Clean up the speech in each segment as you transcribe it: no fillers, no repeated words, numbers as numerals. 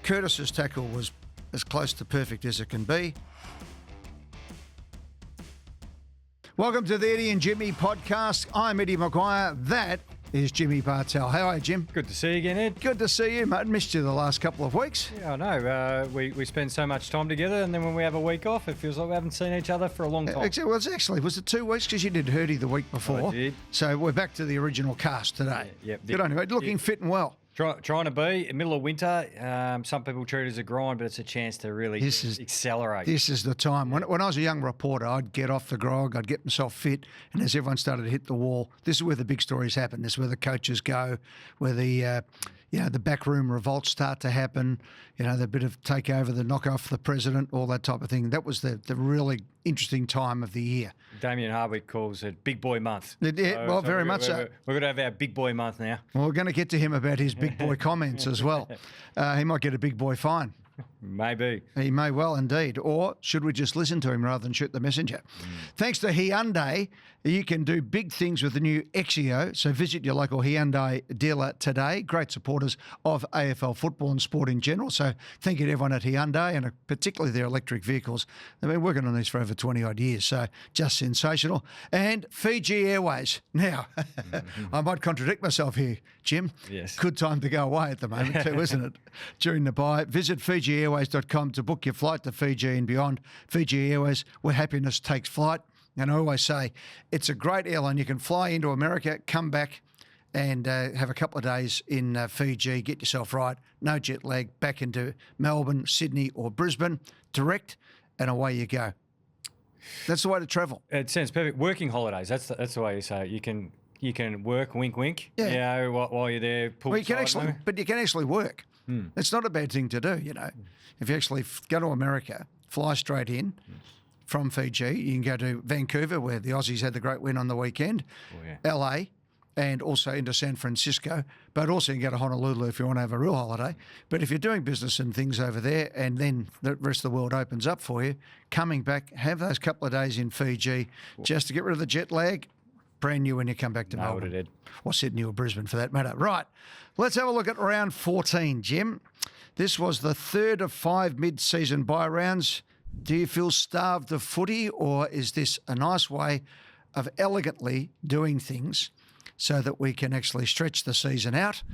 Curtis's tackle was as close to perfect as it can be. Welcome to the Eddie and Jimmy podcast. I'm Eddie McGuire. That is Jimmy Bartel. How are you, Jim? Good to see you again, Ed. Good to see you, mate. Missed you the last couple of weeks. Yeah, I know. We spend so much time together, and then when we have a week off, it feels like we haven't seen each other for a long time. Was it 2 weeks? Because you did Hurdy the week before. I did. So we're back to the original cast today. Yep. Good on you, mate. Looking fit and well. Trying to be in the middle of winter. Some people treat it as a grind, but it's a chance to really accelerate. This is the time. When I was a young reporter, I'd get off the grog, I'd get myself fit, and as everyone started to hit the wall, this is where the big stories happen. This is where the coaches go, where the backroom revolts start to happen. The bit of takeover, the knock off the president, all that type of thing. That was the really interesting time of the year. Damien Hardwick calls it Big Boy Month. Very much so. We're going to have our Big Boy Month now. Well, we're going to get to him about his big boy comments as well. He might get a big boy fine. Maybe. He may well indeed. Or should we just listen to him rather than shoot the messenger? Thanks to Hyundai, you can do big things with the new Exio. So visit your local Hyundai dealer today. Great supporters of AFL football and sport in general. So thank you to everyone at Hyundai and particularly their electric vehicles. They've been working on these for over 20 odd years. So just sensational. And Fiji Airways. Now, I might contradict myself here, Jim. Yes. Good time to go away at the moment too, isn't it? During the bye. Visit FijiAirways.com to book your flight to Fiji and beyond. Fiji Airways, where happiness takes flight. And I always say, it's a great airline. You can fly into America, come back and have a couple of days in Fiji, get yourself right, no jet lag, back into Melbourne, Sydney or Brisbane, direct, and away you go. That's the way to travel. It sounds perfect. Working holidays, that's the way you say it. You can work, wink, wink, while you're there. But you can actually work. It's not a bad thing to do, If you actually go to America, fly straight in from Fiji, you can go to Vancouver, where the Aussies had the great win on the weekend, LA, and also into San Francisco. But also you can go to Honolulu if you want to have a real holiday. But if you're doing business and things over there and then the rest of the world opens up for you, coming back, have those couple of days in Fiji just to get rid of the jet lag. Brand new when you come back to Melbourne. Or Sydney or Brisbane for that matter. Right, let's have a look at round 14, Jim. This was the third of 5 mid-season bye rounds. Do you feel starved of footy, or is this a nice way of elegantly doing things so that we can actually stretch the season out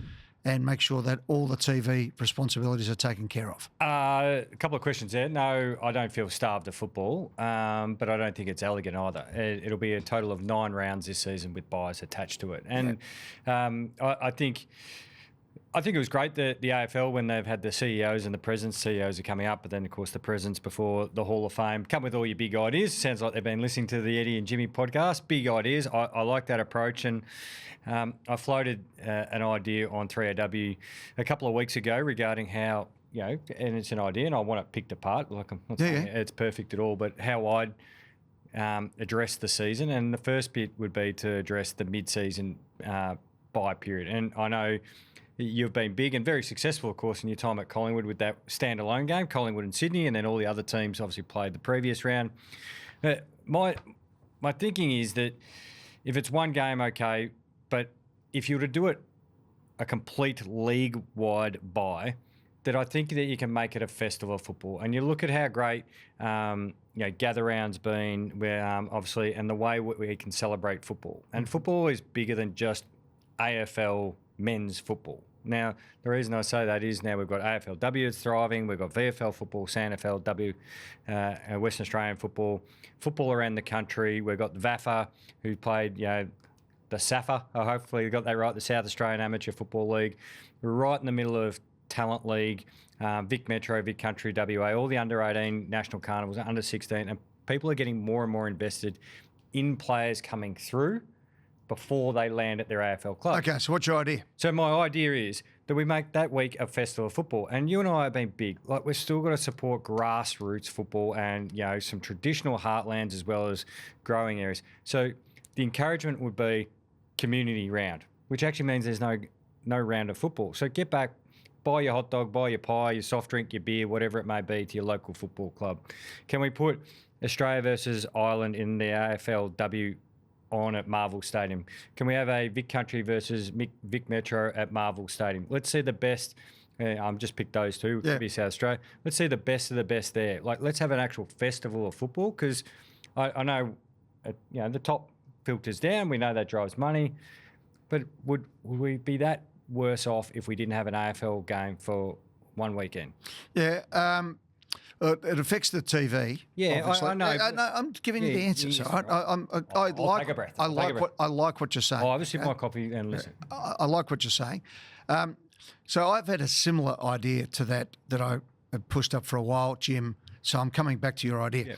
and make sure that all the TV responsibilities are taken care of? A couple of questions there. No, I don't feel starved of football, but I don't think it's elegant either. It'll be a total of 9 rounds this season with buys attached to it. And I think it was great that the AFL, when they've had the CEOs and the presidents, CEOs are coming up, but then, of course, the presidents before the Hall of Fame come with all your big ideas. Sounds like they've been listening to the Eddie and Jimmy podcast. Big ideas. I like that approach. And I floated an idea on 3AW a couple of weeks ago regarding how, and it's an idea and I want it picked apart. Like I'm not saying it's perfect at all, but how I'd address the season. And the first bit would be to address the mid-season bye period. And I know you've been big and very successful, of course, in your time at Collingwood with that standalone game, Collingwood and Sydney, and then all the other teams obviously played the previous round. My thinking is that if it's one game, okay, but if you were to do it a complete league-wide bye, that I think that you can make it a festival of football. And you look at how great gather round's been, where obviously, and the way we can celebrate football. And football is bigger than just AFL men's football. Now, the reason I say that is now we've got AFLW that's thriving, we've got VFL football, SANFLW, Western Australian football around the country. We've got the VAFA, who played, the SAFA, hopefully you got that right, the South Australian Amateur Football League. We're right in the middle of Talent League, Vic Metro, Vic Country, WA, all the under-18 national carnivals, under-16, and people are getting more and more invested in players coming through before they land at their AFL club. Okay, so what's your idea? So my idea is that we make that week a festival of football. And you and I have been big. Like, we've still got to support grassroots football and, some traditional heartlands as well as growing areas. So the encouragement would be community round, which actually means there's no round of football. So get back, buy your hot dog, buy your pie, your soft drink, your beer, whatever it may be, to your local football club. Can we put Australia versus Ireland in the AFLW on at Marvel Stadium? Can we have a Vic Country versus Vic Metro at Marvel Stadium? Let's see the best Yeah, just picked those two. Yeah. Could be South Australia. Let's see the best of the best there. Like, let's have an actual festival of football, because I know, the top filters down. We know that drives money, but would we be that worse off if we didn't have an AFL game for one weekend? Yeah. It affects the TV. Yeah, I know. I'm giving you the answer. So I'll take a breath. I like what you're saying. I'll have a sip of my coffee and listen. I like what you're saying. So I've had a similar idea to that I had pushed up for a while, Jim. So I'm coming back to your idea.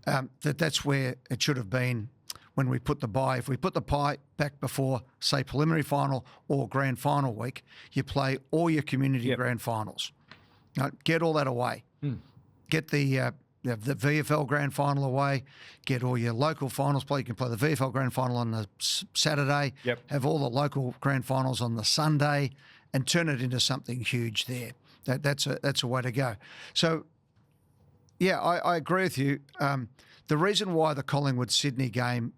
Yeah. That's where it should have been when we put the bye. If we put the bye back before, say, preliminary final or grand final week, you play all your community grand finals. Get all that away. Get the VFL grand final away. Get all your local finals play. You can play the VFL grand final on the Saturday. Yep. Have all the local grand finals on the Sunday, and turn it into something huge there. That's a way to go. So, yeah, I agree with you. The reason why the Collingwood-Sydney game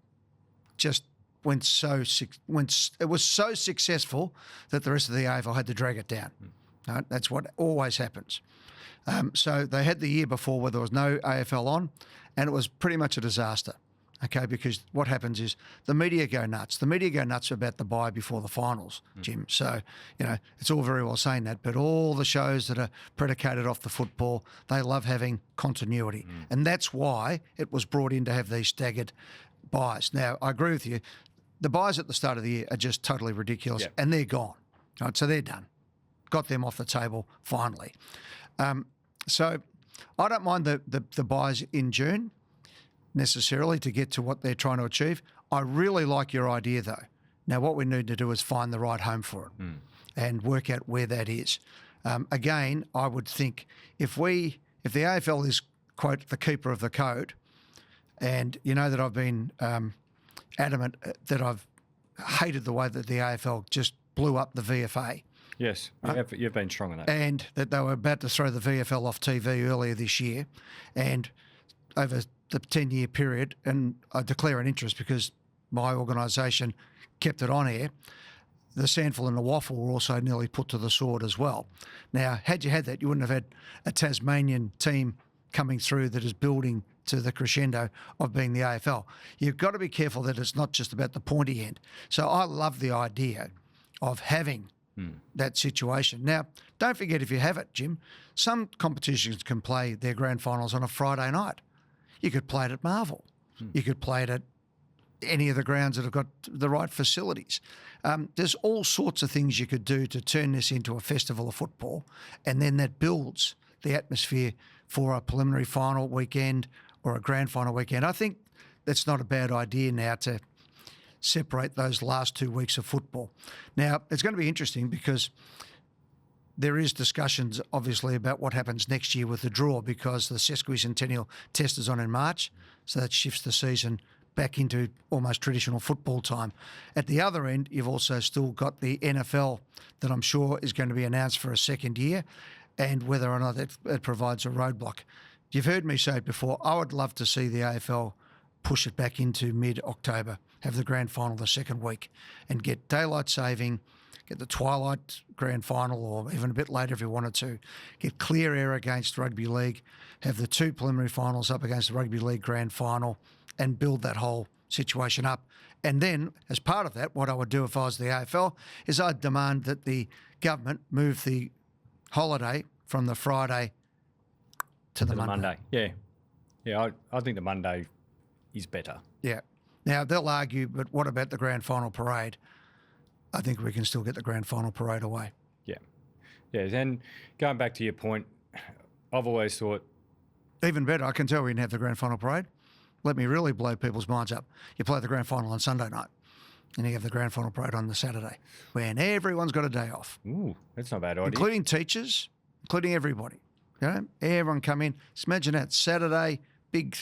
just it was so successful that the rest of the AFL had to drag it down. That's what always happens. So they had the year before where there was no AFL on, and it was pretty much a disaster. Okay, because what happens is the media go nuts. The media go nuts about the bye before the finals, Jim. So, it's all very well saying that, but all the shows that are predicated off the football, they love having continuity. And that's why it was brought in to have these staggered buys. Now, I agree with you. The buys at the start of the year are just totally ridiculous, and they're gone. Right, so they're done. Got them off the table finally. So I don't mind the buys in June necessarily to get to what they're trying to achieve. I really like your idea, though. Now, what we need to do is find the right home for it and work out where that is. Again, I would think if the AFL is, quote, the keeper of the code, and you know that I've been adamant that I've hated the way that the AFL just blew up the VFA. Yes, you've been strong on that. And that they were about to throw the VFL off TV earlier this year, and over the 10-year period, and I declare an interest because my organisation kept it on air. The Sandful and the Waffle were also nearly put to the sword as well. Now, had you had that, you wouldn't have had a Tasmanian team coming through that is building to the crescendo of being the AFL. You've got to be careful that it's not just about the pointy end. So I love the idea of having that situation. Now, don't forget, if you have it, Jim, some competitions can play their grand finals on a Friday night. You could play it at Marvel. You could play it at any of the grounds that have got the right facilities. There's all sorts of things you could do to turn this into a festival of football, and then that builds the atmosphere for a preliminary final weekend or a grand final weekend. I think that's not a bad idea now to separate those last 2 weeks of football. Now, it's going to be interesting because there is discussions, obviously, about what happens next year with the draw, because the sesquicentennial test is on in March, so that shifts the season back into almost traditional football time. At the other end, you've also still got the NFL that I'm sure is going to be announced for a second year, and whether or not it provides a roadblock. You've heard me say it before, I would love to see the AFL push it back into mid-October, have the grand final the second week, and get daylight saving, get the twilight grand final, or even a bit later if you wanted to, get clear air against rugby league, have the two preliminary finals up against the rugby league grand final, and build that whole situation up. And then, as part of that, what I would do if I was the AFL is I'd demand that the government move the holiday from the Friday to the Monday. Yeah, I think the Monday is better. Yeah. Now, they'll argue, but what about the grand final parade? I think we can still get the grand final parade away. Yeah. And going back to your point, I've always thought... Even better, I can tell we didn't have the grand final parade. Let me really blow people's minds up. You play the grand final on Sunday night, and you have the grand final parade on the Saturday, when everyone's got a day off. Ooh, that's not a bad idea. Including teachers, including everybody. You know, everyone come in. Just imagine that, Saturday, big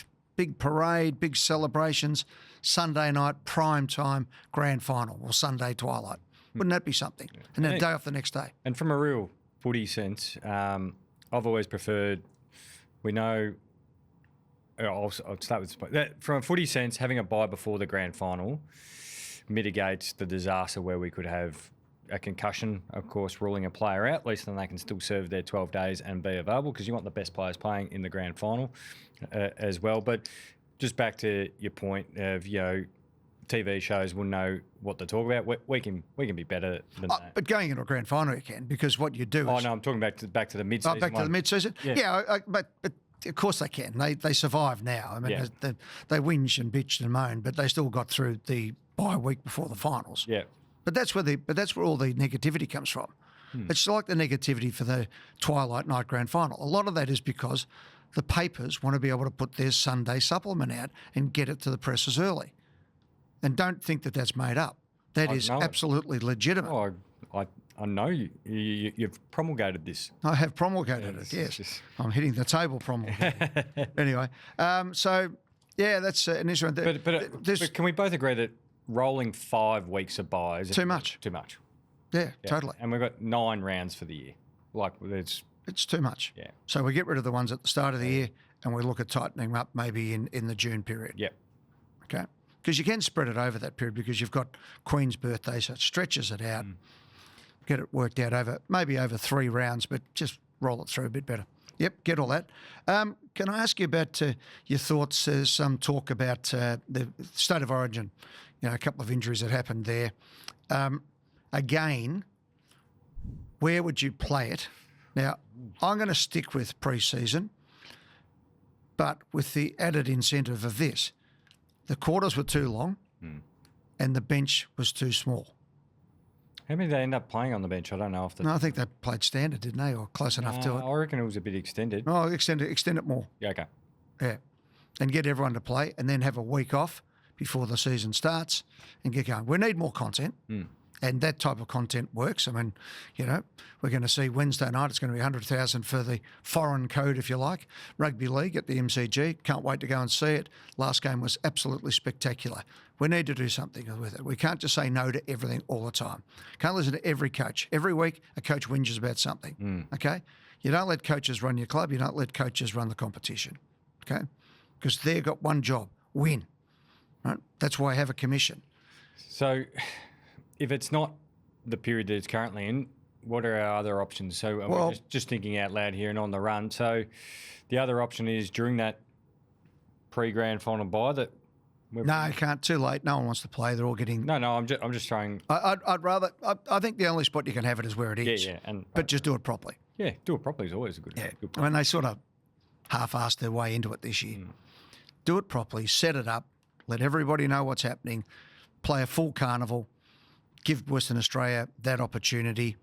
parade, big celebrations. Sunday night, prime time, grand final, or Sunday twilight. Wouldn't that be something? Yeah. And then a day off the next day. And from a real footy sense, I've always preferred, we know, I'll start with that. From a footy sense, having a bye before the grand final mitigates the disaster where we could have a concussion, of course, ruling a player out, at least then they can still serve their 12 days and be available, because you want the best players playing in the grand final as well. But just back to your point of, TV shows will know what to talk about. We can be better than that. But going into a grand final, you can, because what you do is... Oh, no, I'm talking back to the mid-season. Back to the mid-season? Yeah, but of course they can. They survive now. I mean, they whinge and bitched and moaned, but they still got through the bye week before the finals. Yeah. But that's where all the negativity comes from. It's like the negativity for the Twilight Night Grand Final. A lot of that is because the papers want to be able to put their Sunday supplement out and get it to the presses early. And don't think that that's made up. That is absolutely legitimate. Oh, I know you've promulgated this. I have promulgated it, yes. I'm hitting the table promulgated. Anyway, that's an issue. But can we both agree that rolling 5 weeks of buys is too much? Too much. Yeah, totally. And we've got 9 rounds for the year. It's too much. Yeah. So we get rid of the ones at the start of the year, and we look at tightening up maybe in the June period. Yep. Okay. Because you can spread it over that period, because you've got Queen's birthday, so it stretches it out. Get it worked out over 3 rounds, but just roll it through a bit better. Yep, get all that. Can I ask you about your thoughts? There's some talk about the State of Origin, a couple of injuries that happened there. Again, where would you play it? Now, I'm going to stick with pre-season, but with the added incentive of this. The quarters were too long and the bench was too small. How many did they end up playing on the bench? I don't know. I think they played standard, didn't they, or close enough to it? I reckon it was a bit extended. Oh, extend it more. Yeah, okay. Yeah. And get everyone to play, and then have a week off before the season starts and get going. We need more content. And that type of content works. I mean, we're going to see Wednesday night, it's going to be 100,000 for the foreign code, if you like. Rugby League at the MCG. Can't wait to go and see it. Last game was absolutely spectacular. We need to do something with it. We can't just say no to everything all the time. Can't listen to every coach. Every week, a coach whinges about something, okay? You don't let coaches run your club. You don't let coaches run the competition, okay? Because they've got one job, win, right? That's why I have a commission. So... if it's not the period that it's currently in, what are our other options? So we're just thinking out loud here and on the run. So the other option is during that pre-grand final bye that... No, you can't. Too late. No one wants to play. They're all getting... No, I'm just trying... I'd rather... I think the only spot you can have it is where it is. Yeah. But just do it properly. Yeah, do it properly is always a good good plan. I mean, they sort of half-assed their way into it this year. Do it properly. Set it up. Let everybody know what's happening. Play a full carnival. Give Western Australia that opportunity.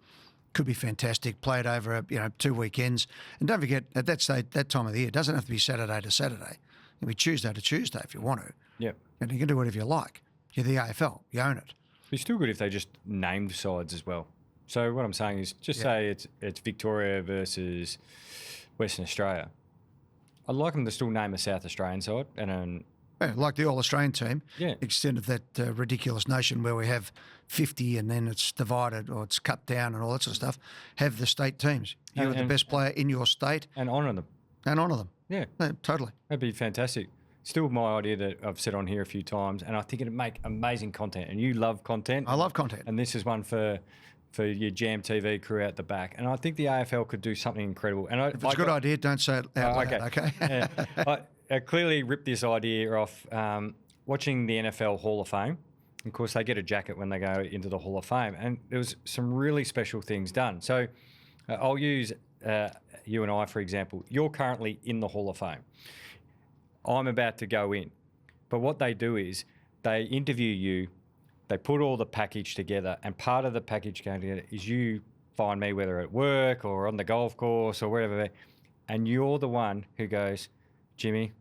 Could be fantastic. Play it over 2 weekends. And don't forget, at that time of the year, it doesn't have to be Saturday to Saturday. It can be Tuesday to Tuesday if you want to. Yep. And you can do whatever you like. You're the AFL. You own it. It'd be still good if they just named sides as well. So what I'm saying is just say it's Victoria versus Western Australia. I'd like them to still name a South Australian side and like the All-Australian team, yeah. Extended that ridiculous notion where we have 50 and then it's divided or it's cut down and all that sort of stuff. Have the state teams. You're the best player in your state. And honour them. Yeah, totally. That'd be fantastic. Still my idea that I've said on here a few times, and I think it'd make amazing content. And you love content. I love content. And this is one for your Jam TV crew out the back. And I think the AFL could do something incredible. And if it's a good idea, don't say it out loud, okay? I clearly ripped this idea off watching the NFL Hall of Fame. Of course, they get a jacket when they go into the Hall of Fame. And there was some really special things done. So I'll use you and I, for example. You're currently in the Hall of Fame. I'm about to go in. But what they do is they interview you, they put all the package together, and part of the package going together is you find me, whether at work or on the golf course or wherever, and you're the one who goes, Jimmy,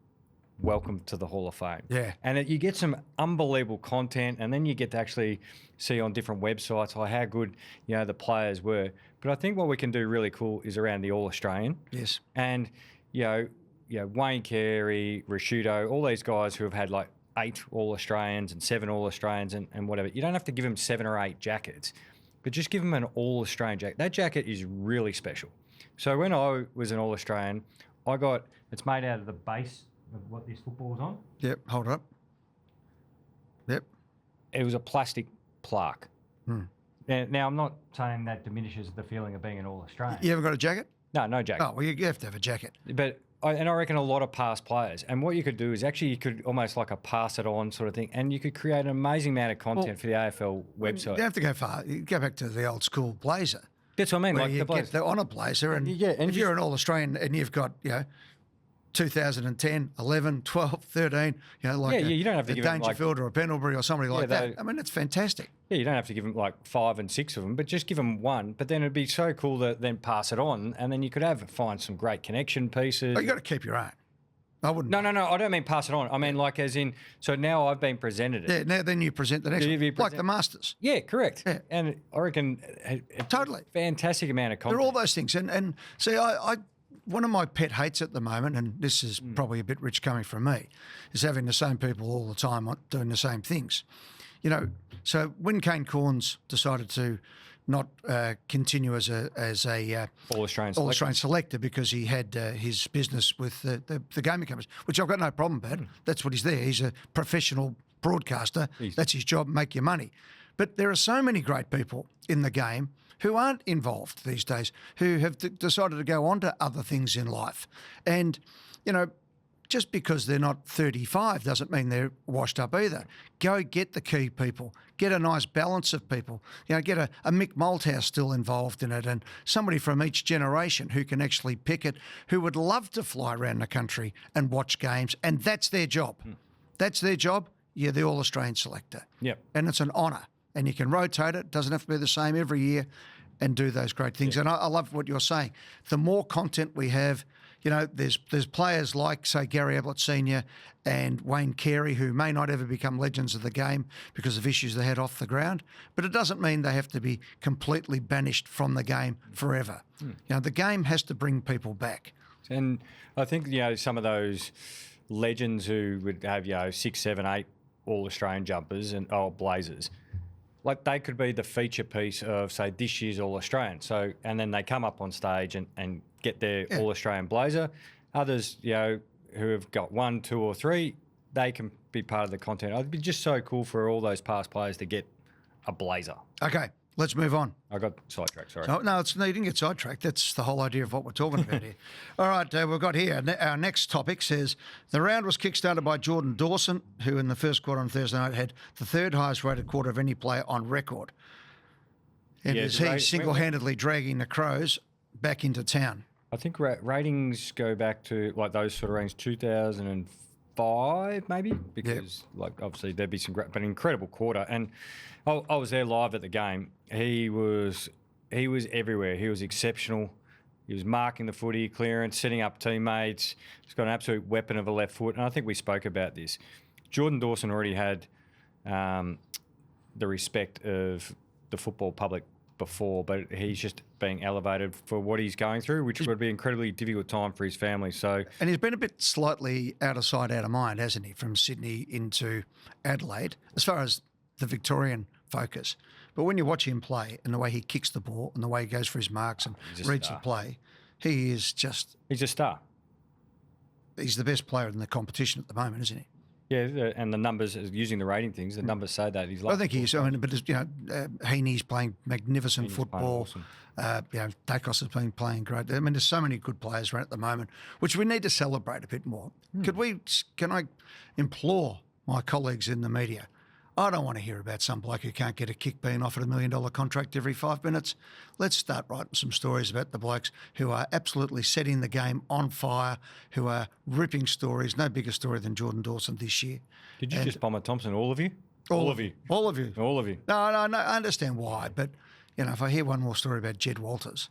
welcome to the Hall of Fame. Yeah. And you get some unbelievable content, and then you get to actually see on different websites how good the players were. But I think what we can do really cool is around the All-Australian. Yes. And, Wayne Carey, Rashudo, all these guys who have had like 8 All-Australians and 7 All-Australians and whatever. You don't have to give them 7 or 8 jackets, but just give them an All-Australian jacket. That jacket is really special. So when I was an All-Australian, it's made out of the base of what this football's on. Yep, hold it up. Yep. It was a plastic plaque. Now, I'm not saying that diminishes the feeling of being an All-Australian. You ever got a jacket? No jacket. Oh, well, you have to have a jacket. But I reckon a lot of past players. And what you could do is actually you could almost like a pass it on sort of thing, and you could create an amazing amount of content for the AFL website. You don't have to go far. You go back to the old school blazer. That's what I mean. Where Like you the get the honour blazer, and and if you're an All-Australian and you've got 2010, 11, 12, 13, like you don't have to a give them, Dangerfield or a Pendlebury or somebody like that. they- I mean, it's fantastic. Yeah, you don't have to give them like 5 and 6 of them, but just give them one. But then it'd be so cool to then pass it on, and then you could find some great connection pieces. But you got to keep your own. I wouldn't. No, I don't mean pass it on. I mean like as in, so now I've been presented it. Yeah, now then you present the next You one, like present- the Masters. Yeah, correct. Yeah. And I reckon Totally. fantastic amount of content. There are all those things. And see, I one of my pet hates at the moment, and this is probably a bit rich coming from me, is having the same people all the time doing the same things. So when Kane Corns decided to not continue as a All-Australian selector because he had his business with the gaming companies, which I've got no problem about. That's what he's there. He's a professional broadcaster. That's his job, make your money. But there are so many great people in the game who aren't involved these days, who have decided to go on to other things in life. And, just because they're not 35 doesn't mean they're washed up either. Go get the key people. Get a nice balance of people. Get a Mick Malthouse still involved in it, and somebody from each generation who can actually pick it, who would love to fly around the country and watch games, and that's their job. That's their job. You're the All-Australian selector. Yep. And it's an honour. And you can rotate it. Doesn't have to be the same every year, and do those great things. And I love what you're saying. The more content we have, there's players like, say, Gary Ablett Sr. and Wayne Carey, who may not ever become legends of the game because of issues they had off the ground, but it doesn't mean they have to be completely banished from the game forever. The game has to bring people back. And I think, some of those legends who would have, 6, 7, 8 All-Australian jumpers and blazers, like they could be the feature piece of, say, this year's All-Australian. So, and then they come up on stage and get their All-Australian blazer. Others, who have got 1, 2 or 3, they can be part of the content. It'd be just so cool for all those past players to get a blazer. Okay, let's move on. I got sidetracked, sorry. No, you didn't get sidetracked. That's the whole idea of what we're talking about here. All right, we've got here, our next topic says, the round was kickstarted by Jordan Dawson, who in the first quarter on Thursday night had the third highest rated quarter of any player on record. And is he single-handedly dragging the Crows back into town? I think ratings go back to like those sort of ratings 2005 maybe, because like obviously there'd be some great, but incredible quarter. And I was there live at the game. He was everywhere. He was exceptional. He was marking the footy, clearance, setting up teammates. He's got an absolute weapon of a left foot. And I think we spoke about this. Jordan Dawson already had the respect of the football public before, but he's just being elevated for what he's going through, which would be an incredibly difficult time for his family. So, and he's been a bit slightly out of sight, out of mind, hasn't he, from Sydney into Adelaide, as far as the Victorian focus. But when you watch him play and the way he kicks the ball and the way he goes for his marks and reads the play, he's a star. He's the best player in the competition at the moment, isn't he? Yeah, and the numbers, using the rating things, the numbers say that he's. I think he's. I mean, but Heaney's playing magnificent football. Awesome. Dacos has been playing great. I mean, there's so many good players around at the moment, which we need to celebrate a bit more. Can I implore my colleagues in the media? I don't want to hear about some bloke who can't get a kick being offered $1 million contract every 5 minutes. Let's start writing some stories about the blokes who are absolutely setting the game on fire, who are ripping stories. No bigger story than Jordan Dawson this year. Did you just Bomber Thompson, all of you? All of you. All of you. No, I understand why, but if I hear one more story about Jed Walters,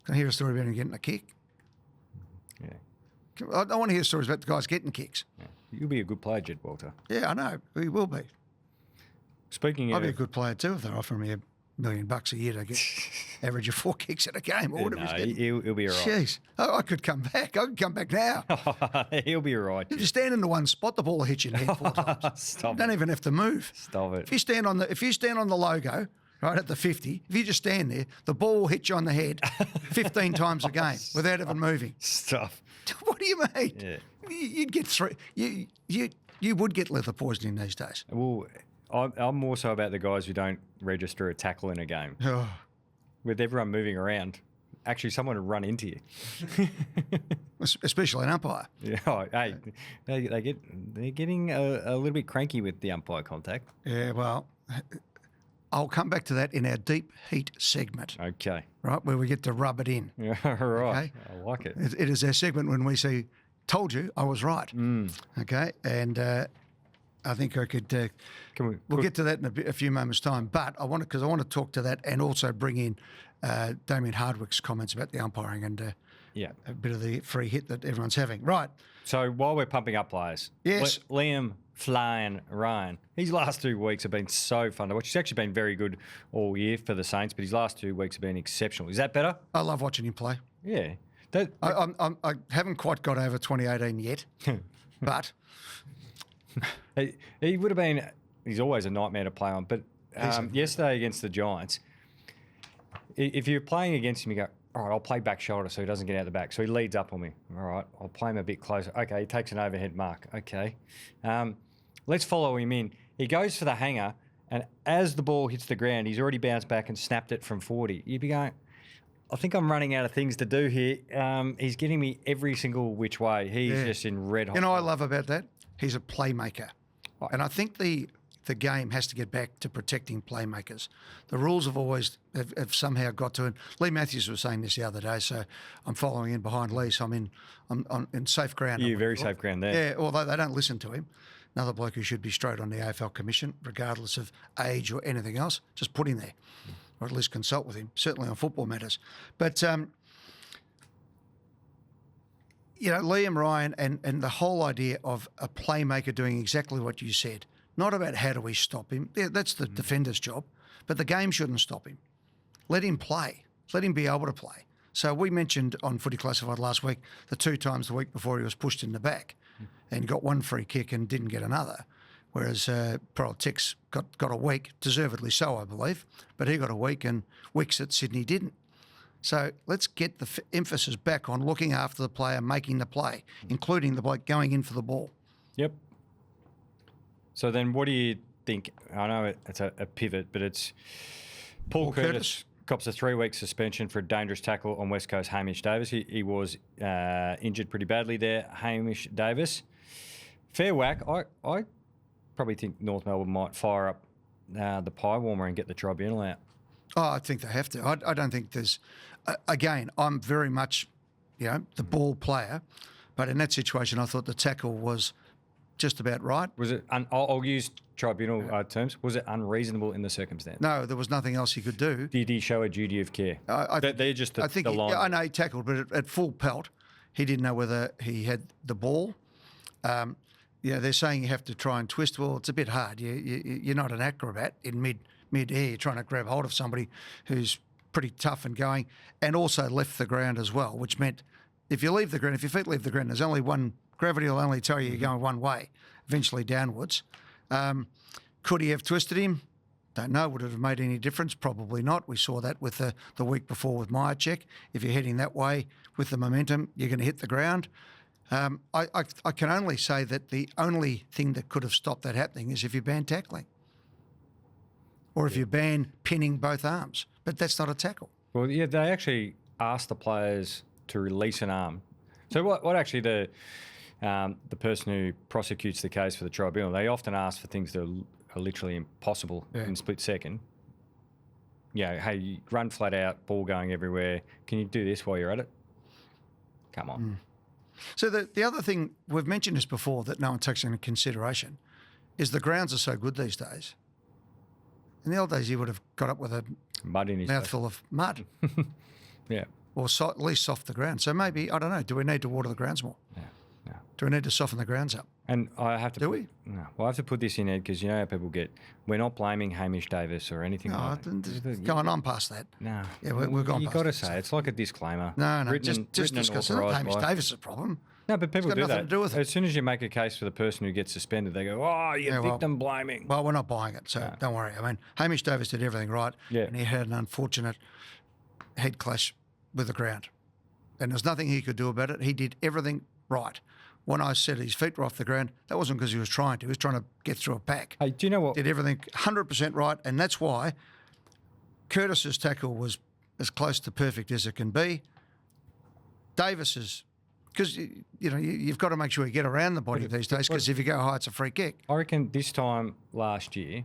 can I hear a story about him getting a kick? Yeah. I want to hear stories about the guys getting kicks. Yeah. You'll be a good player, Jed Walter. Yeah, I know. He will be. I'll be a good player too if they're offering me $1 million a year to get average of 4 kicks in a game. Or whatever he'll be all right. Jeez. I could come back. I could come back now. He'll be all right. If you stand in the one spot, the ball will hit you in the head 4 times. Stop you don't even have to move. Stop it. If you stand on the logo, right at the 50, if you just stand there, the ball will hit you on the head 15 times a game without even moving. Stop. What do you mean? Yeah. You'd get 3. You would get leather poisoning these days. Well, I'm more so about the guys who don't register a tackle in a game. Oh. With everyone moving around, actually someone will run into you. Especially an umpire. Yeah, hey, they're getting a little bit cranky with the umpire contact. Yeah, well, I'll come back to that in our deep heat segment. Okay. Right, where we get to rub it in. Yeah, right. Okay? I like it. It is our segment when we say, told you I was right. Okay, and I think I could. We'll get to that in a few moments' time. But I want to talk to that and also bring in Damien Hardwick's comments about the umpiring and a bit of the free hit that everyone's having. Right. So while we're pumping up players, yes, Liam Flying Ryan. His last 2 weeks have been so fun to watch. He's actually been very good all year for the Saints, but his last 2 weeks have been exceptional. Is that better? I love watching him play. Yeah. I haven't quite got over 2018 yet, but he would have been. He's always a nightmare to play on. But yesterday against the Giants, if you're playing against him, you go, all right, I'll play back shoulder so he doesn't get out the back. So he leads up on me. All right, I'll play him a bit closer. Okay, he takes an overhead mark. Okay, let's follow him in. He goes for the hanger, and as the ball hits the ground, he's already bounced back and snapped it from 40. You'd be going, I think I'm running out of things to do here. He's getting me every single which way. He's just in red hot. You know what I love about that? He's a playmaker. And I think the game has to get back to protecting playmakers. The rules have somehow got to it. Lee Matthews was saying this the other day, so I'm following in behind Lee, so I'm in safe ground. You're very safe ground there. Yeah, although they don't listen to him. Another bloke who should be straight on the AFL Commission, regardless of age or anything else, just put him there. Or at least consult with him, certainly on football matters. But, Liam Ryan and the whole idea of a playmaker doing exactly what you said, not about how do we stop him. Yeah, that's the defender's job, but the game shouldn't stop him. Let him play. Let him be able to play. So we mentioned on Footy Classified last week the 2 times the week before he was pushed in the back and got 1 free kick and didn't get another. Whereas Tex got a week, deservedly so, I believe, but he got a week and Wicks at Sydney didn't. So let's get the emphasis back on looking after the player, making the play, including the bloke going in for the ball. Yep. So then what do you think? I know it's a pivot, but it's Paul Curtis cops a 3-week suspension for a dangerous tackle on West Coast Hamish Davis. He was injured pretty badly there, Hamish Davis. Fair whack. I probably think North Melbourne might fire up the pie warmer and get the tribunal out. Oh, I think they have to. I don't think there's... Again, I'm very much, the ball player, but in that situation, I thought the tackle was just about right. Was it... I'll use tribunal terms. Was it unreasonable in the circumstance? No, there was nothing else he could do. Did he show a duty of care? They're just the line. I know he tackled, but at full pelt, he didn't know whether he had the ball. They're saying you have to try and twist. Well, it's a bit hard. You're not an acrobat in mid-air. You're trying to grab hold of somebody who's pretty tough and going, and also left the ground as well, which meant if your feet leave the ground, there's only one, gravity will only tell you you're going one way, eventually downwards. Could he have twisted him? Don't know. Would it have made any difference? Probably not. We saw that with the week before with Myercheck. If you're heading that way with the momentum, you're going to hit the ground. I can only say that the only thing that could have stopped that happening is if you ban tackling or if you ban pinning both arms. But that's not a tackle. Well, yeah, they actually asked the players to release an arm. So what actually the person who prosecutes the case for the tribunal, they often ask for things that are literally impossible in a split second. Hey, you run flat out, ball going everywhere. Can you do this while you're at it? Come on. So the other thing, we've mentioned this before that no one takes into consideration, is the grounds are so good these days. In the old days, you would have got up with a mud in his mouthful of mud. Yeah. Or at least soft the ground. So maybe, I don't know, do we need to water the grounds more? Yeah. Do we need to soften the grounds up? And I have to... Do we? No. Well, I have to put this in, Ed, because you know how people get... We're not blaming Hamish Davis or anything like that. Go on past that. No. Yeah, we're gone You've past got to that. say, it's like a disclaimer. No, just discuss it. Hamish Davis' problem. No, but people it's got do nothing that. To do with it. As soon as you make a case for the person who gets suspended, they go, "Oh, you're victim blaming." Well, we're not buying it, so don't worry. I mean, Hamish Davis did everything right, and he had an unfortunate head clash with the ground, and there's nothing he could do about it. He did everything right. When I said his feet were off the ground, that wasn't because he was trying to. He was trying to get through a pack. Hey, do you know what? Did everything 100% right, and that's why Curtis's tackle was as close to perfect as it can be. Davis's, because you've got to make sure you get around the body these days, because if you go high, it's a free kick. I reckon this time last year,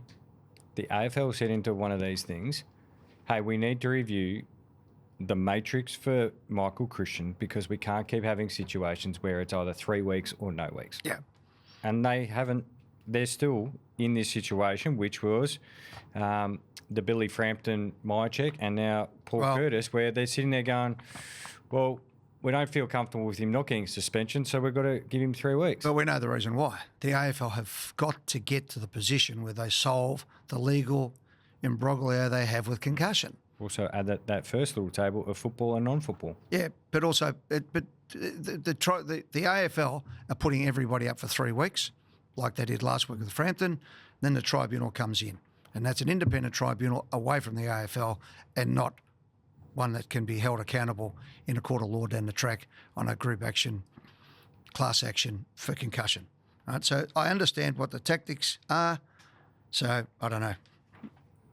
the AFL said into one of these things, hey, we need to review the matrix for Michael Christian because we can't keep having situations where it's either 3 weeks or no weeks. Yeah. And they haven't, they're still in this situation, which was the Billy Frampton Myercheck and now Paul Curtis, where they're sitting there going, well, we don't feel comfortable with him not getting suspension, so we've got to give him 3 weeks. But we know the reason why. The AFL have got to get to the position where they solve the legal imbroglio they have with concussion. Also add that first little table of football and non-football. Yeah, but also, the AFL are putting everybody up for 3 weeks, like they did last week with Frampton. Then the tribunal comes in, and that's an independent tribunal away from the AFL and not one that can be held accountable in a court of law down the track on a group action, class action for concussion. Right? So I understand what the tactics are. So I don't know.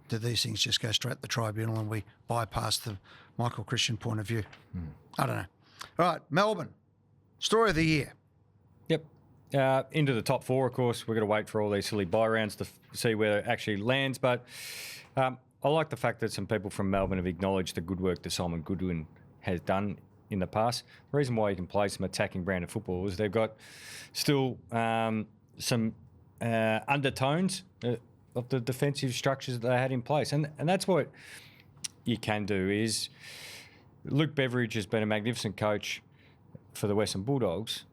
Do these things just go straight to the tribunal and we bypass the Michael Christian point of view? I don't know. All right, Melbourne, story of the year. Yep. Into the top 4, of course. We've got to wait for all these silly bye rounds to see where it actually lands. But I like the fact that some people from Melbourne have acknowledged the good work that Simon Goodwin has done in the past. The reason why you can play some attacking brand of football is they've got still some undertones of the defensive structures that they had in place. And that's what you can do is Luke Beveridge has been a magnificent coach for the Western Bulldogs.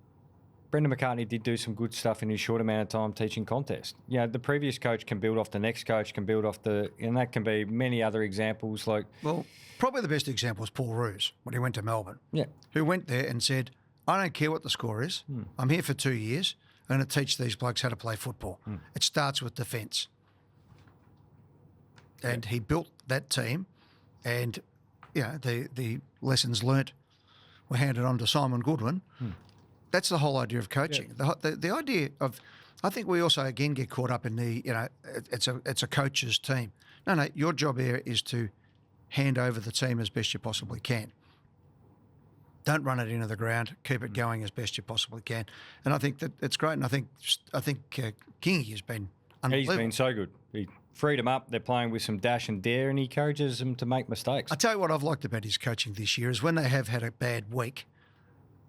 Brendan McCartney did do some good stuff in his short amount of time teaching contest. You know, the previous coach can build off the next coach, can build off and that can be many other examples like... Well, probably the best example is Paul Roos when he went to Melbourne. Yeah. Who went there and said, I don't care what the score is. I'm here for 2 years. I'm going to teach these blokes how to play football. It starts with defence. And he built that team, and the lessons learnt were handed on to Simon Goodwin. That's the whole idea of coaching. Yeah. The idea of, I think we also again get caught up in the it's a coach's team. No, your job here is to hand over the team as best you possibly can. Don't run it into the ground. Keep it going as best you possibly can. And I think that it's great. And I think Kingy has been unbelievable. He's been so good. He freed them up. They're playing with some dash and dare, and he encourages them to make mistakes. I tell you what I've liked about his coaching this year is when they have had a bad week,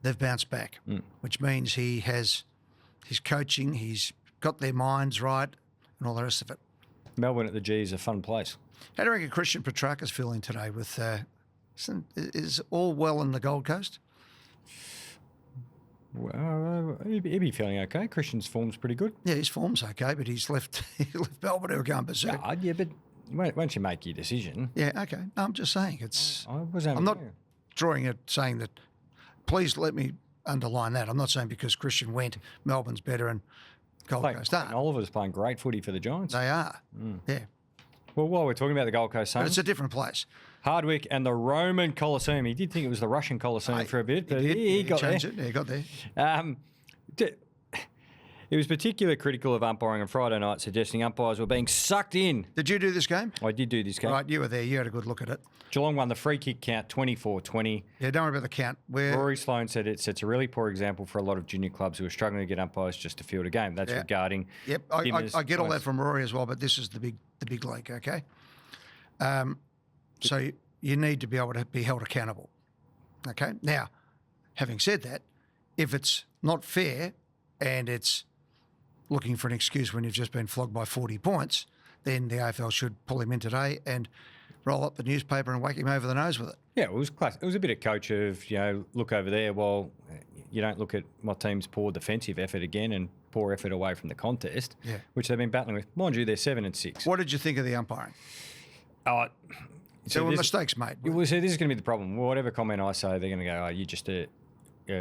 they've bounced back, which means he's coaching, he's got their minds right, and all the rest of it. Melbourne at the G is a fun place. How do you reckon Christian Petrarca's feeling today? Is all well in the Gold Coast? Well, he'd be feeling okay. Christian's form's pretty good. Yeah, his form's okay, but he left Melbourne to go and berserk. Yeah, but once you make your decision. Yeah, okay. No, I'm just saying I'm not drawing it saying that. Please let me underline that. I'm not saying because Christian went, Melbourne's better and Gold Coast aren't. Oliver's playing great footy for the Giants. They are. Yeah. Well, while we're talking about the Gold Coast Suns, but it's a different place. Hardwick and the Roman Colosseum. He did think it was the Russian Colosseum for a bit, but he got there. It. Yeah, he got there. He was particularly critical of umpiring on Friday night, suggesting umpires were being sucked in. Did you do this game? I did do this game. Right, you were there. You had a good look at it. Geelong won the free kick count 24-20. Yeah, don't worry about the count. Rory Sloane said it sets a really poor example for a lot of junior clubs who are struggling to get umpires just to field a game. That's regarding... Yep, I get all that from Rory as well, but this is the big league, okay? So you need to be able to be held accountable, okay? Now, having said that, if it's not fair and it's looking for an excuse when you've just been flogged by 40 points, then the AFL should pull him in today and roll up the newspaper and whack him over the nose with it. Yeah, it was classic. It was a bit of coach of, look over there while you don't look at my team's poor defensive effort again and poor effort away from the contest, which they've been battling with. Mind you, they're 7-6. What did you think of the umpiring? There were mistakes made. Well, so this is going to be the problem. Whatever comment I say, they're going to go, oh, you're just a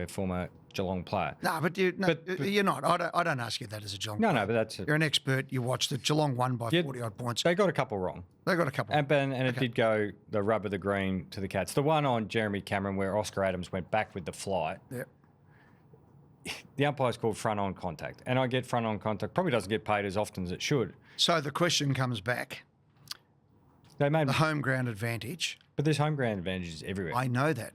former Geelong player. No, but you're not. I don't ask you that as a Geelong player. No, but that's... You're an expert. You watched it. Geelong won by 40-odd points. They got a couple wrong. And it did go the rub of the green to the Cats. The one on Jeremy Cameron where Oscar Adams went back with the flight. Yeah. the umpire's called front-on contact, and I get front-on contact. Probably doesn't get paid as often as it should. So the question comes back. They made The home ground advantage. but there's home ground advantages everywhere. I know that.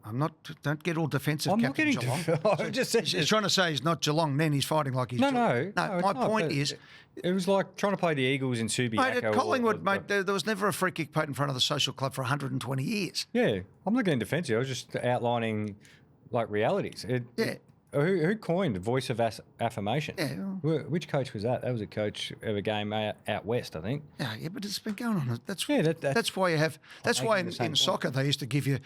I'm not. Don't get all defensive. I'm not Captain getting. Geelong. I just said He's trying to say he's not Geelong. Then he's fighting like he's no, Geelong. no. My it's not, point but is, it was like trying to play the Eagles in Subiaco. mate, at Collingwood, mate, there was never a free kick paid in front of the social club for 120 years. Yeah, I'm not getting defensive. I was just outlining like realities. Who coined voice of affirmation? Yeah. Which coach was that? That was a coach of a game out west, I think. Yeah, but it's been going on. That's Yeah, that's why you have. That's why making the same in point. soccer they used to give you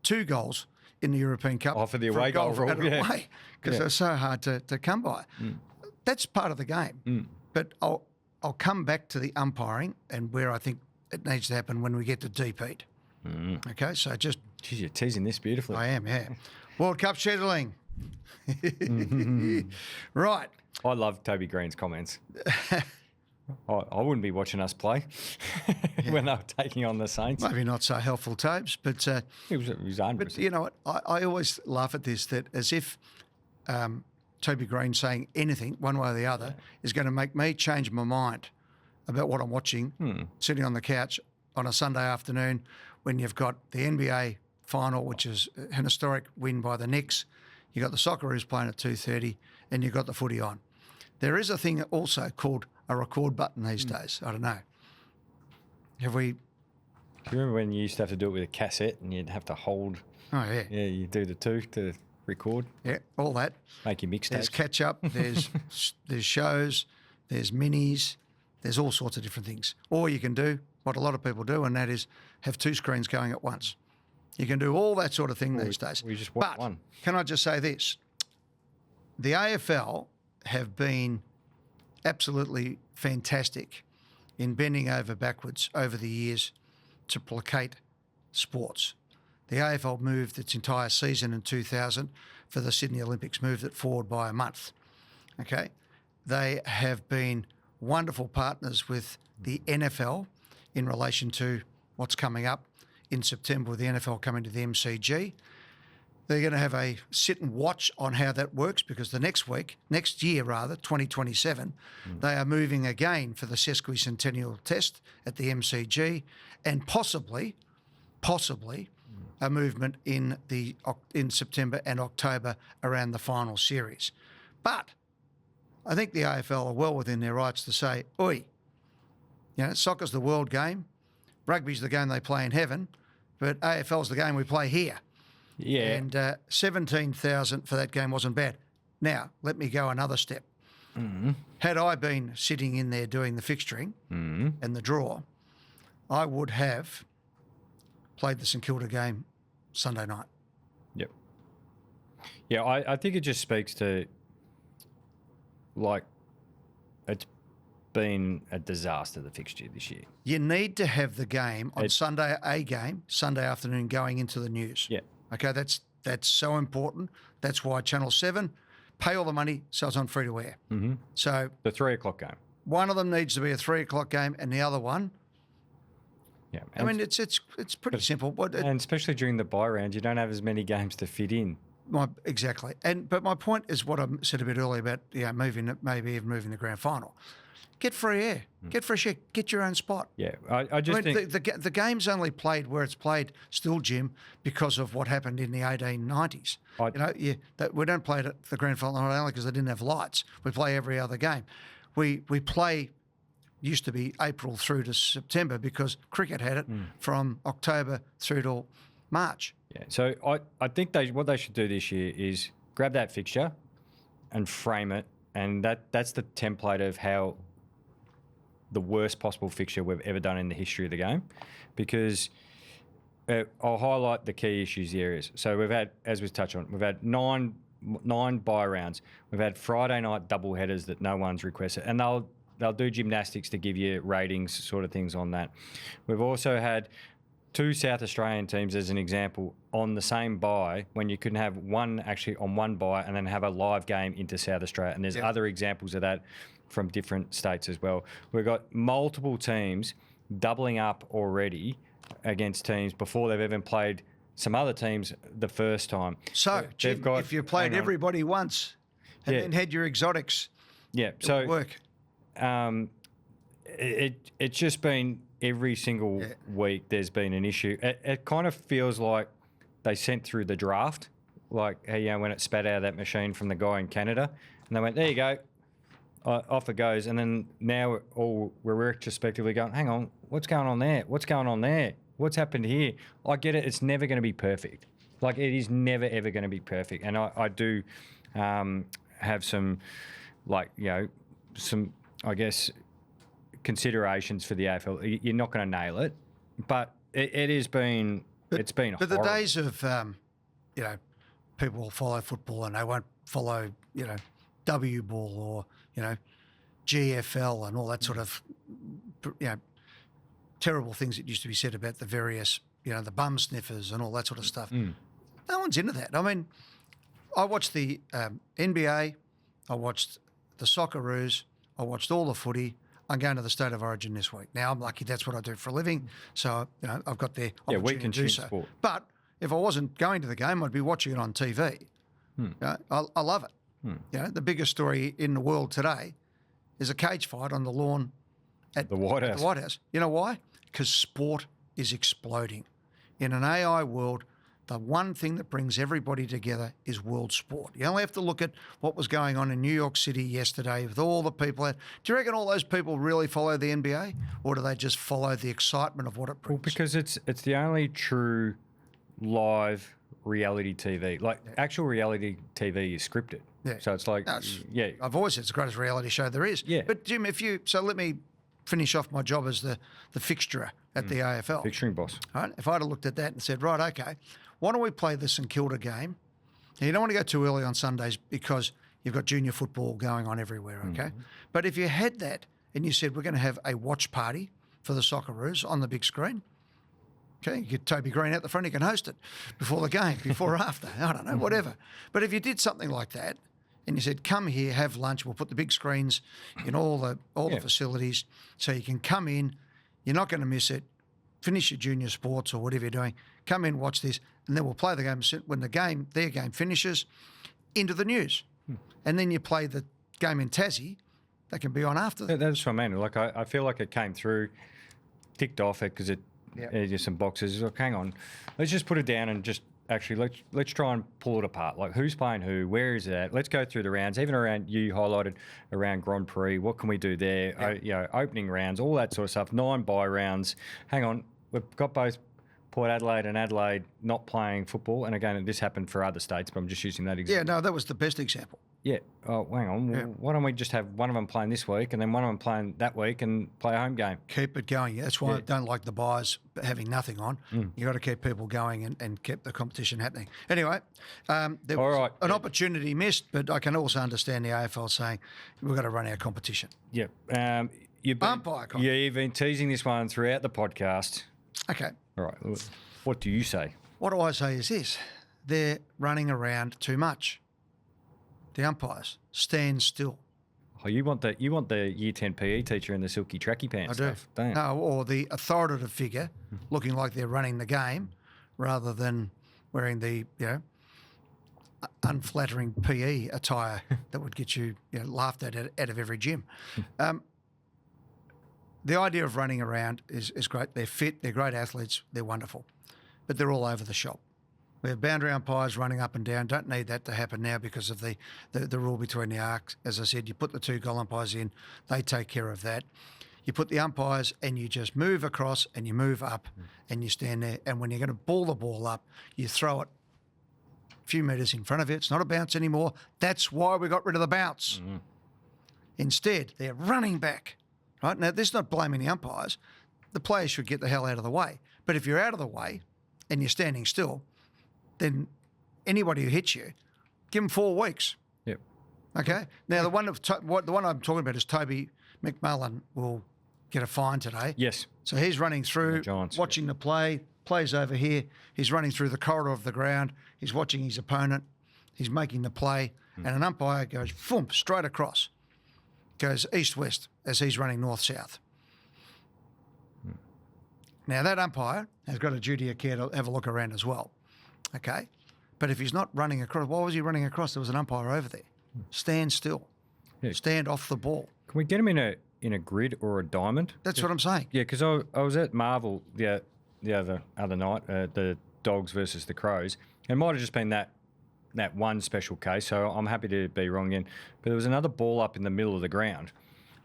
2 goals in the European Cup Oh, for the away goal rule, away because Yeah. they're so hard to come by. That's part of the game. But I'll come back to the umpiring and where I think it needs to happen when we get to deep heat. Okay, so just Jeez, you're teasing this beautifully. I am, yeah. World Cup scheduling. Right. I love Toby Green's comments. I wouldn't be watching us play when they were taking on the Saints. Maybe not so helpful, Tobes, but It was 100%. but you know what? I always laugh at this, that as if Toby Green saying anything one way or the other is going to make me change my mind about what I'm watching, sitting on the couch on a Sunday afternoon when you've got the NBA final, which is an historic win by the Knicks. You've got the Socceroos playing at 2:30 and you've got the footy on. There is a thing also called a record button these days. I don't know. Have we... Do you remember when you used to have to do it with a cassette and you'd have to hold? Oh, yeah. Yeah, you do the 2 to record, Yeah, all that. make your mixtapes. There's catch-up, there's shows, there's minis, there's all sorts of different things. Or you can do what a lot of people do, and that is have 2 screens going at once. You can do all that sort of thing these days. we just want But one. can I just say this? The AFL have been absolutely fantastic in bending over backwards over the years to placate sports. The AFL moved its entire season in 2000 for the Sydney Olympics, moved it forward by a month. Okay? They have been wonderful partners with the NFL in relation to what's coming up in September with the NFL coming to the MCG. They're going to have a sit and watch on how that works because the next year, 2027, they are moving again for the sesquicentennial test at the MCG and possibly a movement in September and October around the final series. But I think the AFL are well within their rights to say, oi, soccer's the world game, rugby's the game they play in heaven, but AFL's the game we play here. Yeah. And 17,000 for that game wasn't bad. Now, let me go another step. Had I been sitting in there doing the fixturing and the draw, I would have played the St Kilda game Sunday night. Yep. Yeah, I think it just speaks to, like, it's been a disaster, the fixture this year. You need to have the game on Sunday afternoon going into the news. Yeah. Okay, that's so important. That's why Channel 7 pay all the money so it's on free to air. So The 3 o'clock game. one of them needs to be a 3 o'clock game and the other one, Yeah. I mean, it's pretty simple. And especially during the bye round, you don't have as many games to fit in. Exactly. But my point is what I said a bit earlier about maybe even moving the grand final. Get free air. Get fresh air. Get your own spot. Yeah, I just think... the game's only played where it's played still, Jim, because of what happened in the 1890s. We don't play it at the grand final not only because they didn't have lights. We play every other game. We play used to be April through to September because cricket had it from October through to March. Yeah, so I think what they should do this year is grab that fixture and frame it, and that's the template of how the worst possible fixture we've ever done in the history of the game, because I'll highlight the key issues, the areas. So we've had, as we've touched on, we've had nine bye rounds. We've had Friday night double headers that no one's requested, and they'll do gymnastics to give you ratings, sort of things on that. We've also had 2 South Australian teams, as an example, on the same bye when you couldn't have one actually on one bye and then have a live game into South Australia. And there's other examples of that from different states as well. We've got multiple teams doubling up already against teams before they've even played some other teams the first time. So, They've Jim, got- if you played hang on. everybody once and Yeah. then had your exotics, Yeah, it so would work. it's just been every single week there's been an issue. It kind of feels like they sent through the draft, like when it spat out of that machine from the guy in Canada, and they went, there you go, off it goes. And then now we're retrospectively going, hang on, what's going on there? What's going on there? What's happened here? I get it. It's never going to be perfect. Like, it is never, ever going to be perfect. And I do have some, some, I guess, considerations for the AFL. You're not going to nail it, but it has been, it's been But the horrible. days of, people will follow football and they won't follow, W ball or, GFL and all that sort of, terrible things that used to be said about the various, the bum sniffers and all that sort of stuff. No one's into that. I mean, I watched the NBA, I watched the Socceroos, I watched all the footy. I'm going to the State of Origin this week. Now, I'm lucky that's what I do for a living, so I've got the we opportunity to do consume so. sport. But if I wasn't going to the game, I'd be watching it on TV. I love it. The biggest story in the world today is a cage fight on the lawn at The White House. the White House. You know why? Because sport is exploding. In an AI world, the one thing that brings everybody together is world sport. You only have to look at what was going on in New York City yesterday with all the people. Do you reckon all those people really follow the NBA, or do they just follow the excitement of what it brings? Well, because it's the only true live reality TV. Like, actual reality TV is scripted. Yeah. So it's like, No, I've always said it's the greatest reality show there is. Yeah. But Jim, let me finish off my job as the fixturer at the AFL. Fixturing boss. Right? If I'd have looked at that and said, right, okay, why don't we play the St Kilda game? Now, you don't want to go too early on Sundays because you've got junior football going on everywhere, okay? But if you had that and you said, we're going to have a watch party for the Socceroos on the big screen, okay, you get Toby Green out the front, he can host it before the game, before or after, I don't know, whatever. But if you did something like that and you said, come here, have lunch, we'll put the big screens in all the facilities so you can come in, you're not going to miss it, finish your junior sports or whatever you're doing, come in, watch this, and then we'll play the game. When their game finishes, into the news. And then you play the game in Tassie, that can be on after that. That's what I mean. Like, I feel like it came through, ticked off it because there's some boxes. Like, hang on, let's just put it down and just actually let's try and pull it apart. Like, who's playing who? Where is it at? Let's go through the rounds. Even around, you highlighted around Grand Prix. What can we do there? Opening rounds, all that sort of stuff. 9 bye rounds. Hang on, we've got both Port Adelaide and Adelaide not playing football. And again, this happened for other states, but I'm just using that example. Yeah, no, that was the best example. Yeah. Oh, hang on. Yeah. Why don't we just have one of them playing this week and then one of them playing that week and play a home game? Keep it going. That's why I don't like the buys having nothing on. You got to keep people going and keep the competition happening. Anyway, there was an opportunity missed, but I can also understand the AFL saying we've got to run our competition. Yep. Umpire competition. You've been teasing this one throughout the podcast. Okay. All right. What do you say? What do I say is this: they're running around too much. The umpires stand still. Oh, you want the Year 10 PE teacher in the silky tracky pants? I do. Stuff, don't you? No, or the authoritative figure looking like they're running the game rather than wearing the unflattering PE attire that would get you, laughed at out of every gym. The idea of running around is great. They're fit, they're great athletes, they're wonderful, but they're all over the shop. We have boundary umpires running up and down. Don't need that to happen now because of the rule between the arcs. As I said, you put the 2 goal umpires in, they take care of that. You put the umpires and you just move across and you move up and you stand there. And when you're going to ball the ball up, you throw it a few metres in front of you. It's not a bounce anymore. That's why we got rid of the bounce. Instead, they're running back. Right? Now, this is not blaming the umpires. The players should get the hell out of the way. But if you're out of the way and you're standing still, then anybody who hits you, give them 4 weeks. Yep. Okay? Now, the one I'm talking about is Toby McMullen will get a fine today. Yes. So he's running through, The Giants, watching the plays over here. He's running through the corridor of the ground. He's watching his opponent. He's making the play. And an umpire goes, thump, straight across. Goes east-west as he's running north-south. Now, that umpire has got a duty of care to have a look around as well. Okay? But if he's not running across, why was he running across? There was an umpire over there. Stand still. Yeah. Stand off the ball. Can we get him in a grid or a diamond? That's what I'm saying. Yeah, because I was at Marvel the other night, the Dogs versus the Crows. It might have just been that one special case, so I'm happy to be wrong again. But there was another ball up in the middle of the ground.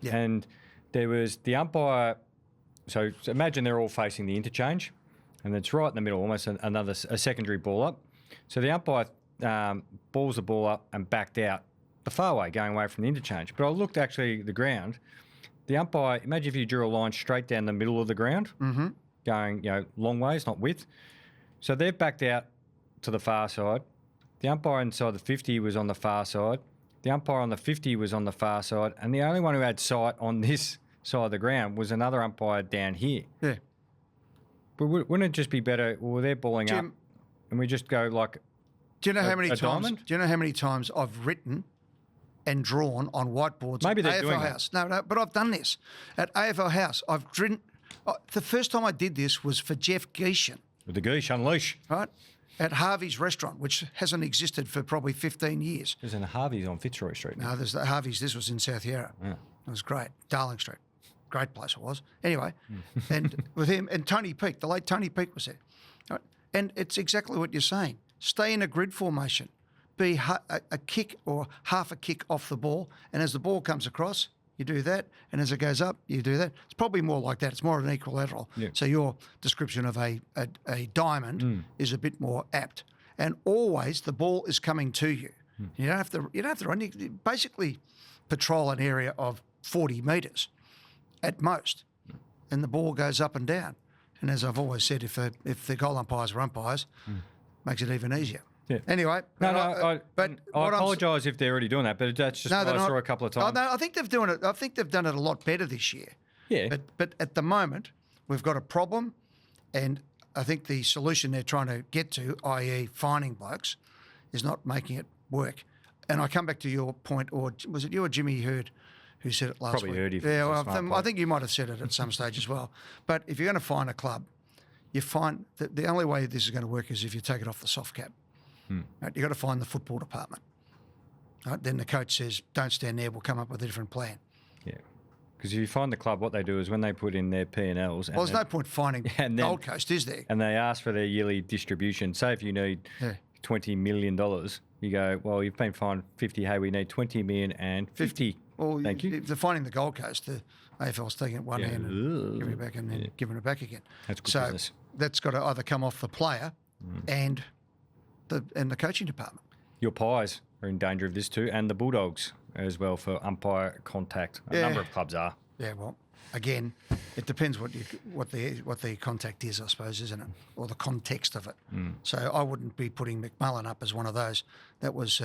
Yeah. And there was the umpire. So imagine they're all facing the interchange, and it's right in the middle, almost a secondary ball up. So the umpire balls the ball up and backed out the far way, going away from the interchange. But I looked actually at the ground. The umpire, imagine if you drew a line straight down the middle of the ground, going long ways, not width. So they've backed out to the far side. The umpire inside the 50 was on the far side. The umpire on the 50 was on the far side. And the only one who had sight on this side of the ground was another umpire down here. Yeah. But wouldn't it just be better? Well, they're balling up, and we just go like. Do you know how many times? diamond? Do you know how many times I've written and drawn on whiteboards? Maybe they're at doing AFL that. House. No, but I've done this at AFL House. I've written. The first time I did this was for Jeff Geishan, With the Geesh Unleash. right, at Harvey's restaurant, which hasn't existed for probably 15 years. There's an Harvey's on Fitzroy Street. No, there's the Harvey's. This was in South Yarra. Yeah. It was great. Darling Street. Great place it was. Anyway, and with him and Tony Peake, the late Tony Peake was there. Right? And it's exactly what you're saying. Stay in a grid formation. Be a kick or half a kick off the ball. And as the ball comes across, you do that. And as it goes up, you do that. It's probably more like that. It's more of an equilateral. Yeah. So your description of a diamond is a bit more apt. And always the ball is coming to you. You don't have to run. You basically patrol an area of 40 metres at most, and the ball goes up and down. And as I've always said, if the goal umpires were umpires, makes it even easier. Yeah. Anyway, I what apologise if they're already doing that, but that's just what I saw a couple of times. No, I think they've doing it. I think they've done it a lot better this year. Yeah. But at the moment, we've got a problem, and I think the solution they're trying to get to, i.e., fining blokes, is not making it work. And I come back to your point, or was it you or Jimmy Hurd who said it last Probably week? heard you. Yeah, well, I think you might have said it at some stage as well. But if you're going to fine a club, you find that the only way this is going to work is if you take it off the soft cap. Right? You've got to find the football department. Right? Then the coach says, don't stand there, we'll come up with a different plan. Yeah. Because if you find the club, what they do is when they put in their P&Ls... Well, there's no point fining and then- Gold Coast, is there? and they ask for their yearly distribution. Say if you need $20 million, you go, well, you've been fined 50. Hey, we need 20 million and 50. Well, Thank you. If they're finding the Gold Coast, the AFL's taking it one hand and giving it back and then giving it back again. That's good so business. that's got to either come off the player and the coaching department. Your Pies are in danger of this too, and the Bulldogs as well for umpire contact. A number of clubs are. Yeah, well, again, it depends what the contact is, I suppose, isn't it, or the context of it. So I wouldn't be putting McMullen up as one of those. That was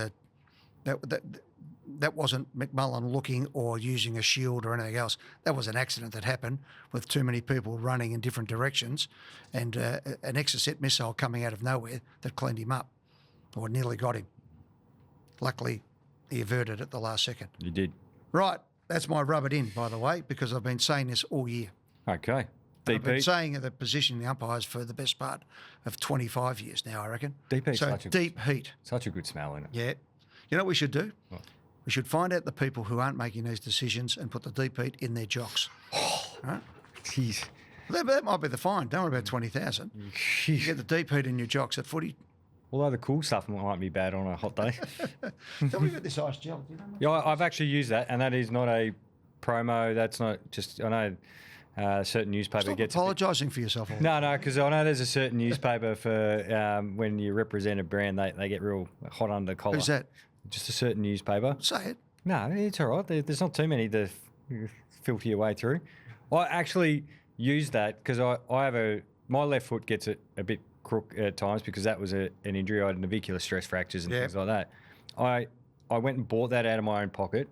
that wasn't McMullen looking or using a shield or anything else. That was an accident that happened with too many people running in different directions, and an Exocet missile coming out of nowhere that cleaned him up, or nearly got him. Luckily, he averted it at the last second. You did. Right. That's my rub it in, by the way, because I've been saying this all year. Okay. I've been DP. saying the position the umpires for the best part of 25 years now, I reckon. DP 's So such a- deep heat. Such a good smell in it. Yeah. You know what we should do? What? We should find out the people who aren't making these decisions and put the deep heat in their jocks. Right? Jeez. That might be the fine. Don't worry about 20,000. You get the deep heat in your jocks at footy. Although the cool stuff might be bad on a hot day. Tell me about this ice gel. Do you know? Yeah, I've actually used that, and that is not a promo. That's not just, I know a certain newspaper Stop gets... apologising for yourself. All No, because I know there's a certain newspaper for when you represent a brand, they get real hot under the collar. Who's that? Just a certain newspaper. Say it. No, it's all right. There's not too many to filter your way through. I actually use that because I have my left foot gets a bit crook at times because that was an injury. I had navicular stress fractures and things like that. I went and bought that out of my own pocket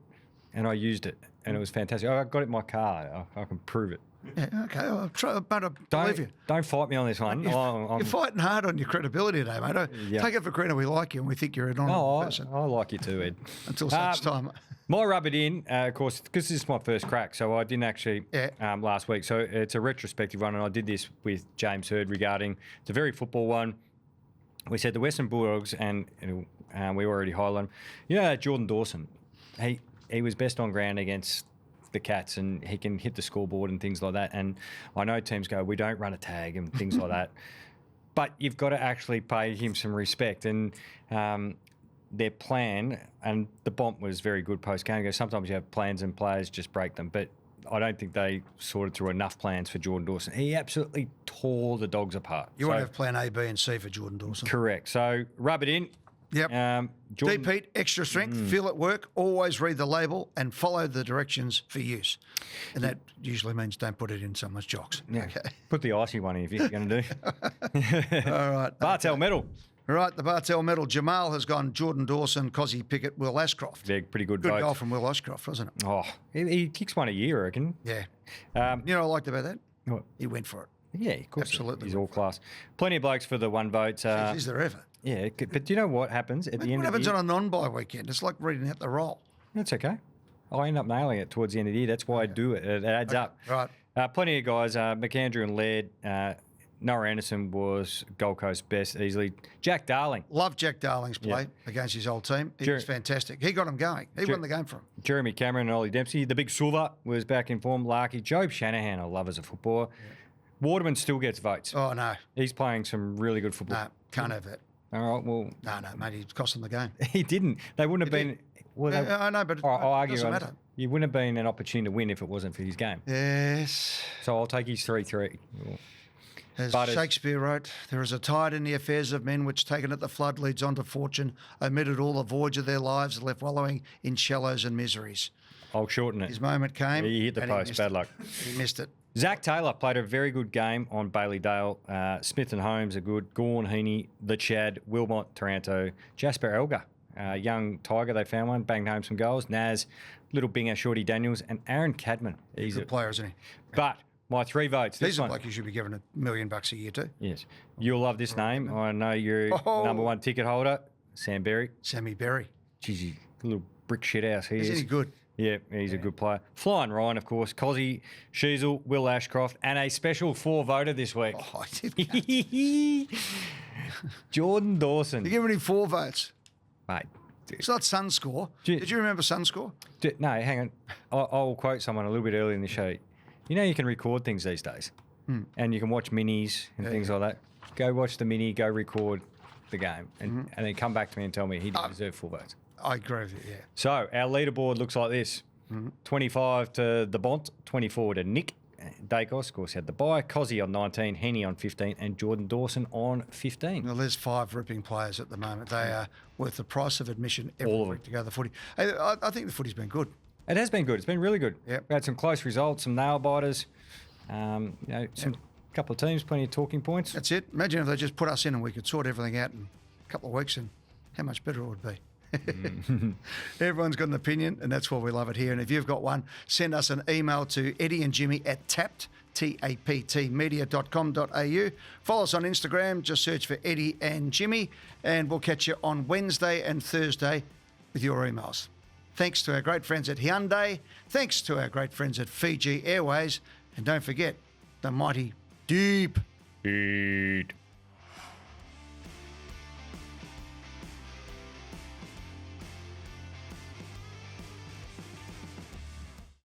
and I used it and it was fantastic. I got it in my car. I can prove it. Yeah, okay. I'll try, but I believe you. Don't fight me on this one. You're fighting hard on your credibility today, mate. Yeah. Take it for granted we like you and we think you're an honourable person. I like you too, Ed. Until such time. My rub it in, of course, because this is my first crack, so I didn't actually last week. So it's a retrospective one, and I did this with James Hurd regarding, it's a very football one. we said the Western Bulldogs, and we already highlighted him. Jordan Dawson, he was best on ground against the Cats, and he can hit the scoreboard and things like that. And I know teams go, we don't run a tag and things like that. But you've got to actually pay him some respect. And their plan, and the Bomp was very good post-game. Sometimes you have plans and players just break them. But I don't think they sorted through enough plans for Jordan Dawson. He absolutely tore the Dogs apart. You want to have plan A, B and C for Jordan Dawson. Correct. So rub it in. Yep. Deep heat, extra strength, feel it work, always read the label and follow the directions for use. And that usually means don't put it in someone's jocks. Yeah. Okay. Put the icy one in if you're going to do. All right. Bartel Medal. Right, the Bartel Medal. Jamal has gone Jordan Dawson, Cozzy Pickett, Will Ashcroft. They're pretty good Good votes. goal from Will Ashcroft, wasn't it? Oh, he kicks one a year, I reckon. Yeah. You know what I liked about that? What? He went for it. Yeah, of course. Absolutely. He's all class. Plenty of blokes for the one vote. Is there ever? Yeah, but do you know what happens at the end What of the happens year? on a non-bye weekend? It's like reading out the roll. That's okay. I end up nailing it towards the end of the year. That's why I do it. It adds up. Right. Plenty of guys. McAndrew and Laird. Noah Anderson was Gold Coast best easily. Jack Darling. Love Jack Darling's play against his old team. He was fantastic. He got him going. He won the game for him. Jeremy Cameron and Ollie Dempsey. The big Silver was back in form. Larky. Job Shanahan, I love as a footballer. Waterman still gets votes. Oh, no. He's playing some really good football. No, can't have that. All right, well... No, mate, he cost them the game. He didn't. They wouldn't have been... Well, I know, but I'll it argue doesn't on matter. You wouldn't have been an opportunity to win if it wasn't for his game. Yes. So I'll take his 3-3. As Shakespeare wrote, there is a tide in the affairs of men which, taken at the flood, leads on to fortune, omitted all the voyage of their lives, left wallowing in shallows and miseries. I'll shorten it. His moment came. He hit the post. Bad luck. He missed it. Zach Taylor played a very good game on Bailey Dale. Smith and Holmes are good. Gawn, Heaney, the Chad, Wilmot, Taranto, Jasper Elgar, young Tiger. They found one, banged home some goals. Naz, Little Binger, Shorty Daniels, and Aaron Cadman. He's a good player, isn't he? But my 3 votes. He's a bloke you should be given $1 million a year to. Yes. You'll love this name. I know you're number 1 ticket holder, Sam Berry. Sammy Berry. Geez, he little brick shit house he is. Isn't he good? Yeah, he's a good player. Flying Ryan, of course. Cozzy, Sheasel, Will Ashcroft, and a special 4 voter this week. Oh, I did. Jordan Dawson. You're giving him 4 votes. Mate. It's not Sun Score. Did you remember Sun Score? No, hang on. I'll quote someone a little bit earlier in the show. You know you can record things these days. And you can watch minis and things like that. Go watch the mini, go record the game, and then come back to me and tell me he didn't deserve 4 votes. I agree with you, yeah. So our leaderboard looks like this. 25 to the Bont, 24 to Nick. Dacos, of course, had the bye. Cozzy on 19, Henny on 15, and Jordan Dawson on 15. Well, there's 5 ripping players at the moment. They are worth the price of admission every All of week to go to the footy. Hey, I think the footy's been good. It has been good. It's been really good. Yep. We had some close results, some nail biters. Some couple of teams, plenty of talking points. That's it. Imagine if they just put us in and we could sort everything out in a couple of weeks, and how much better it would be. Everyone's got an opinion, and that's why we love it here. And if you've got one, send us an email to Eddie and Jimmy at taptmedia.com.au. Follow us on Instagram. Just search for Eddie and Jimmy, and we'll catch you on Wednesday and Thursday with your emails. Thanks to our great friends at Hyundai. Thanks to our great friends at Fiji Airways. And don't forget, the mighty Deep Heat.